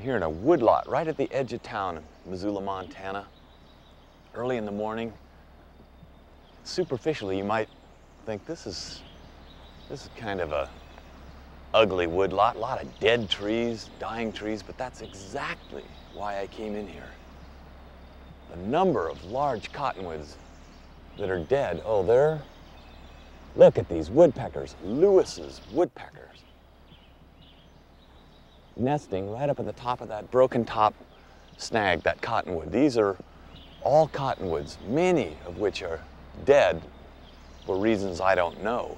here in a woodlot right at the edge of town in Missoula, Montana. Early in the morning. Superficially, you might think this is kind of a ugly woodlot, a lot of dead trees, dying trees, but that's exactly why I came in here. The number of large cottonwoods that are dead. Oh, look at these woodpeckers, Lewis's woodpeckers. Nesting right up at the top of that broken top snag, that cottonwood. These are all cottonwoods, many of which are dead for reasons I don't know.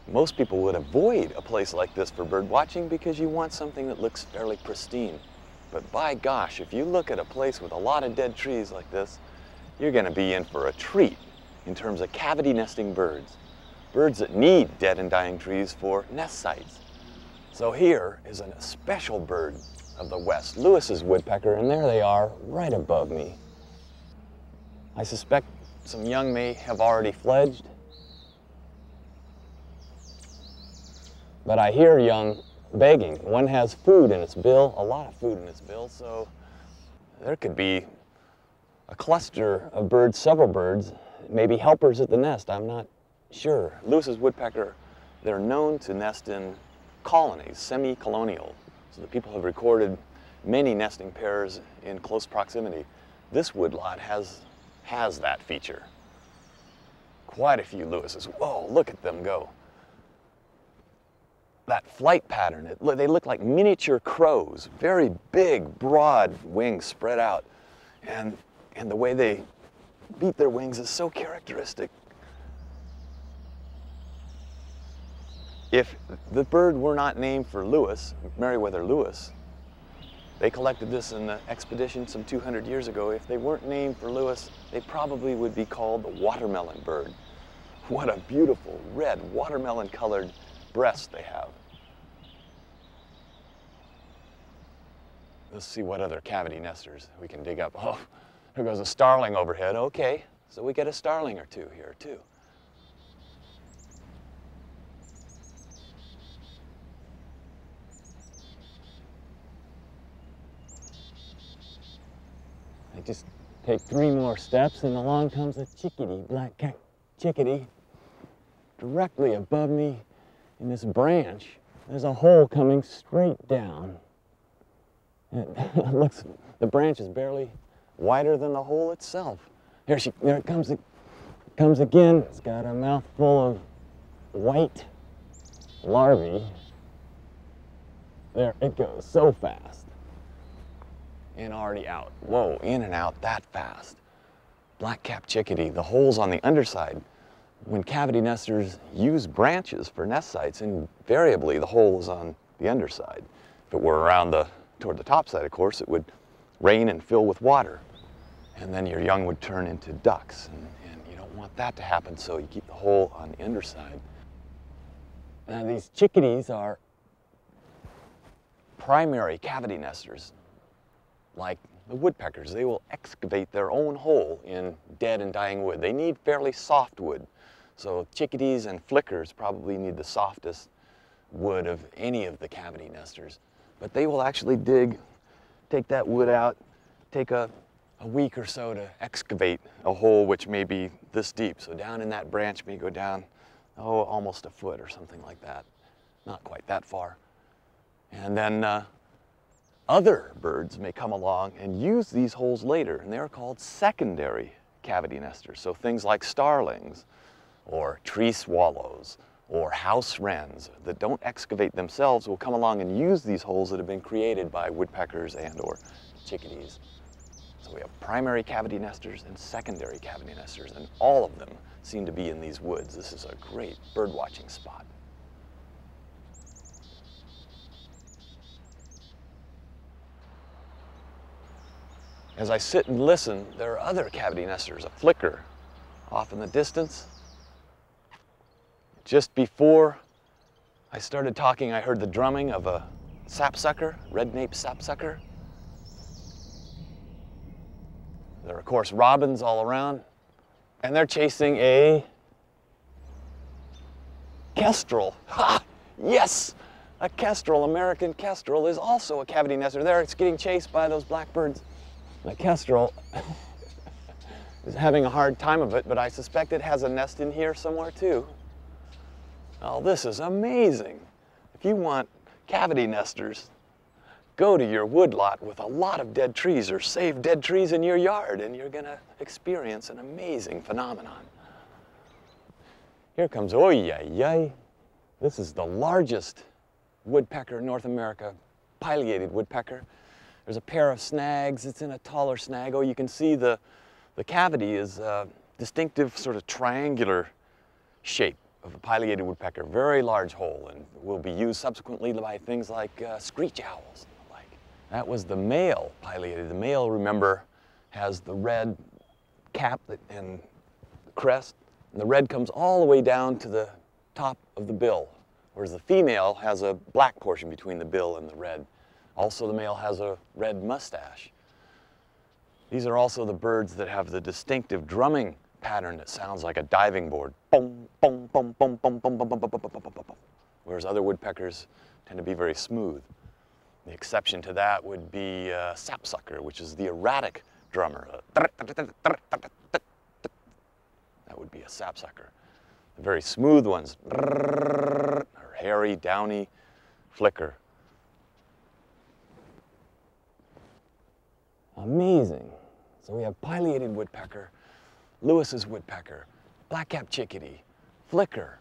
Most people would avoid a place like this for bird watching because you want something that looks fairly pristine. But by gosh, if you look at a place with a lot of dead trees like this, you're going to be in for a treat in terms of cavity nesting birds. Birds that need dead and dying trees for nest sites. So here is a special bird of the West, Lewis's woodpecker, and there they are right above me. I suspect some young may have already fledged, but I hear young begging. One has food in its bill, a lot of food in its bill, so there could be a cluster of birds, several birds, maybe helpers at the nest, I'm not sure. Lewis's woodpecker, they're known to nest in colonies, semi-colonial, so the people have recorded many nesting pairs in close proximity. This woodlot has that feature. Quite a few Lewis's. Whoa, look at them go. That flight pattern, they look like miniature crows, very big, broad wings spread out. And the way they beat their wings is so characteristic. If the bird were not named for Lewis, Meriwether Lewis, they collected this in the expedition some 200 years ago. If they weren't named for Lewis, they probably would be called the watermelon bird. What a beautiful red watermelon colored breast they have. Let's see what other cavity nesters we can dig up. Oh, there goes a starling overhead. Okay, so we get a starling or two here too. I just take 3 more steps and along comes a chickadee, black-capped chickadee. Directly above me in this branch, there's a hole coming straight down. It looks, the branch is barely wider than the hole itself. There it comes again. It's got a mouthful of white larvae. There it goes, so fast. And already out. Whoa, in and out that fast. Black-capped chickadee, the holes on the underside. When cavity nesters use branches for nest sites, invariably the hole is on the underside. If it were around toward the top side, of course, it would rain and fill with water. And then your young would turn into ducks. And you don't want that to happen, so you keep the hole on the underside. Now these chickadees are primary cavity nesters. Like the woodpeckers, they will excavate their own hole in dead and dying wood. They need fairly soft wood. So chickadees and flickers probably need the softest wood of any of the cavity nesters. But they will actually take that wood out, take a week or so to excavate a hole which may be this deep. So down in that branch may go down, oh, almost a foot or something like that. Not quite that far. And then other birds may come along and use these holes later, and they're called secondary cavity nesters. So things like starlings, or tree swallows, or house wrens that don't excavate themselves will come along and use these holes that have been created by woodpeckers and or chickadees. So we have primary cavity nesters and secondary cavity nesters, and all of them seem to be in these woods. This is a great bird watching spot. As I sit and listen, there are other cavity nesters, a flicker off in the distance. Just before I started talking, I heard the drumming of a sapsucker, red-naped sapsucker. There are, of course, robins all around, and they're chasing a kestrel. Ha! Yes! A kestrel, American kestrel, is also a cavity nester. There, it's getting chased by those blackbirds. The kestrel is having a hard time of it, but I suspect it has a nest in here somewhere too. Oh, this is amazing. If you want cavity nesters, go to your woodlot with a lot of dead trees or save dead trees in your yard, and you're gonna experience an amazing phenomenon. Here comes, oh yay. This is the largest woodpecker in North America, pileated woodpecker. There's a pair of snags. It's in a taller snag. Oh, you can see the cavity is a distinctive sort of triangular shape of a pileated woodpecker. Very large hole, and will be used subsequently by things like screech owls. That was the male pileated. The male, remember, has the red cap and crest, and the red comes all the way down to the top of the bill, whereas the female has a black portion between the bill and the red. Also, the male has a red mustache. These are also the birds that have the distinctive drumming pattern that sounds like a diving board. Boom, boom, boom, boom, boom, boom, boom, boom, boom, boom, boom, boom, boom. Whereas other woodpeckers tend to be very smooth. The exception to that would be sapsucker, which is the erratic drummer. That would be a sapsucker. The very smooth ones are hairy, downy, flicker. Amazing. So we have pileated woodpecker, Lewis's woodpecker, black-capped chickadee, flicker,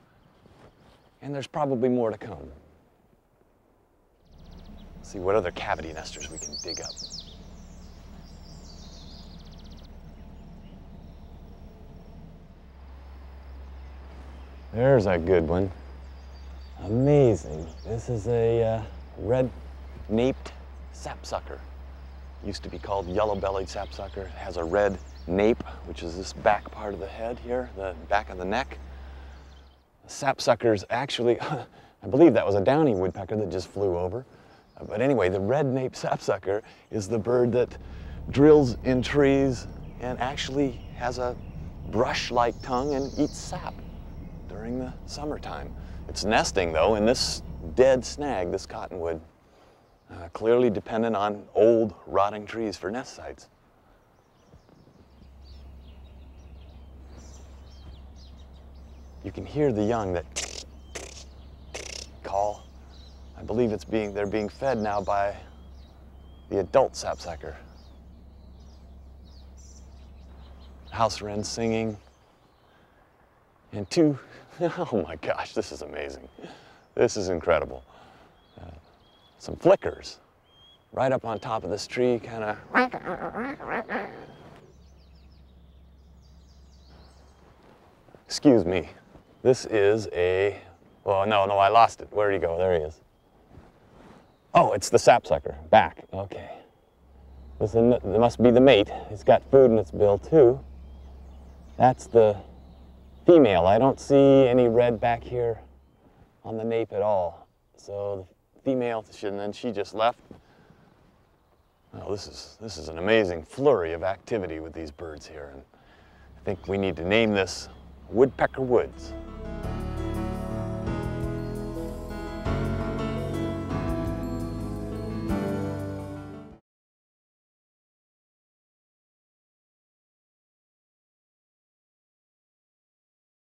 and there's probably more to come. See what other cavity nesters we can dig up. There's a good one. Amazing. This is a red-naped sapsucker. Used to be called yellow-bellied sapsucker. It has a red nape, which is this back part of the head here, the back of the neck. The sapsuckers actually, I believe that was a downy woodpecker that just flew over. But anyway, the red-naped sapsucker is the bird that drills in trees and actually has a brush-like tongue and eats sap during the summertime. It's nesting, though, in this dead snag, this cottonwood, clearly dependent on old, rotting trees for nest sites. You can hear the young that call. I believe they're being fed now by the adult sapsucker. House wren singing. And two, oh my gosh, this is amazing. This is incredible. Some flickers right up on top of this tree, kind of. Excuse me. This is a, oh no, I lost it. Where'd he go? There he is. Oh, it's the sapsucker, back, okay. This must be the mate. It's got food in its bill too. That's the female. I don't see any red back here on the nape at all. So the female, and then she just left. Oh, this is an amazing flurry of activity with these birds here, and I think we need to name this Woodpecker Woods.